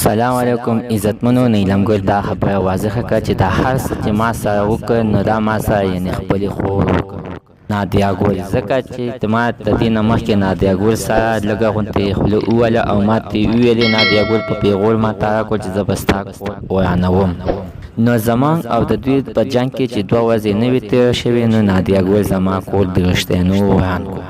سلام علیکم عزتمنو. نیلمګل دا خبره واضحه کړه چې دا هر څه چې ما سره وکړ نو دا ما سره یعنې خپلې خور وکړ نادیه ګل، ځکه چې ما د دې نه مخکې نادیه ګل سره لږه غوندې خوله وویله او ما ته یې وویلې نادیه ګل په پیغور ما تاره کړ چې زه به ستا کور ورانوم. نو زمان او د دوی په جنګ کې چې 2 ورځې نه وي تېره شوې نو نادیه ګل زما کور د رښتینو وران کړ.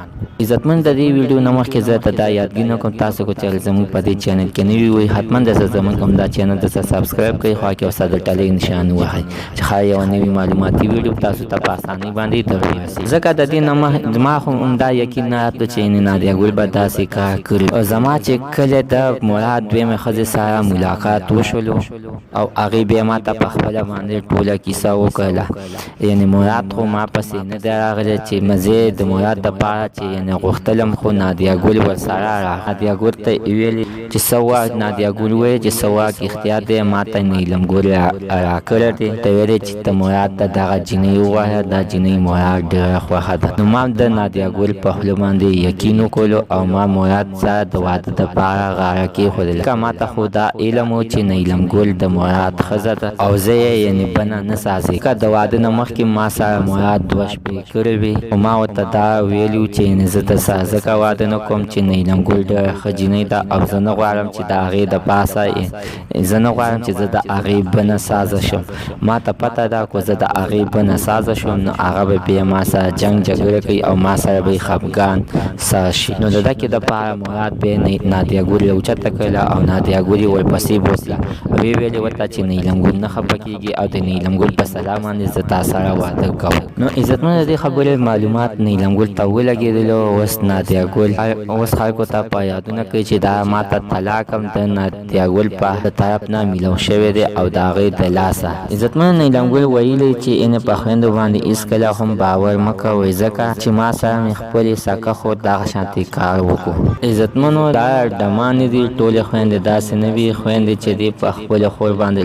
عزتمن د دې ویډیو نه مخکې زه ته دا یادګي کوم تاسو کو چې زموږ په دې چینل کې نوي وي حتما د زموږ کوم دا چینل ته سبسکرایب کړئ، خو کې وسه د ټلې نشان وهئ چې ښایي یو نوي معلوماتي ویډیو تاسو ته په اسانۍ باندې درورسي. ځکه د دې نه زما خو همدا یقین نه راتلو چې نادیه ګل به داسې کار کړي. او زما چې کله د مراد دویمې ښځې سره ملاقات وشولو او هغې بیا ما ته په خپله باندې ټوله کیسه وکړله. یعنې مراد خو ما پسې نه دی راغلی چې مزې د مراد دپاره چې غوښتلم، خو نادیه ګل ورسره راغله. نادیه ګل ته یې ویلې چې څه واک نادیه ګل وویل چې څه واک اختیار دی ما ته نیلم ګل راکړی دی. ته ویلې چې ته مراد ته دغه جینۍ ووایه، دا جینۍ مراد ډېره خوښه ده. نو ما د نادیه ګل په خوله باندې یقین وکړلو او ما مراد سره د واده دپاره غاړه کېښودله. که ما ته خو دا علم و چې نیلم ګل د مراد ښځه ده او زه یې یعنې بنه نه سازي. که د واده نه مخکې ما سره مراد 2 شپې کړې وي خو ما ورته دا ویلي چې زه د سره ځکه واده نه کوم چې نیلم ګل ډېره ښه جینۍ ده او زه نه غواړم چې د هغې د پاسه زه نه غواړم چې زه د هغې بنه سازه شم. ما ته پته ده که زه د هغې بنه سازه شم نو هغه به بیا ما سره جنګ جګړه کوي او ما سره به یې خفګان سره شي. نو د دکې دپاره مراد بیا نادیه ګل اوچته کړله او نادیه ګل یې ورپسې بوتله او ویې ویلې ورته چې نیلم ګل نه خفه کېږي او د نیلم ګل په سلا باندې زه تا سره واده کوم. نو عزتمنو د دې خبرې معلومات نیلم ګل ته ولګېدلو. اوس نادیه ګل اوس خلکو ته په یادونه کوي چې دا ما ته طلاق هم د نادیه ګل په طرف نه میلاو شوی دی او د هغې د لاسه. عزتمنو نیلم ګل ویلي چې انې په خویندو باندې هېڅکله هم باور مه کوئ ځکه چې ما سره مې خپلې سکه خور دغه شانتې کار وکړو. عزتمنو دا ډمانې دي، ټولې خویندې داسې نه وي. خویندې چې دي په خپله خور باندې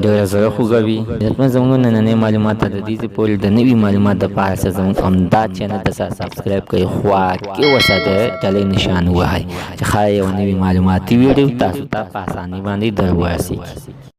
ډېره زړه خوږوي. عزتمنو زموږ نننۍ معلومات د دې پورې د نوي معلومات دپاره زموږ همدا چینل ته سبسکرایب کړئ، خوا کې ورسره د ټلې نشان ووهئ چې ښایي یو نوي معلوماتي ویډیو تاسو ته په اسانۍ باندې در ورسېږي.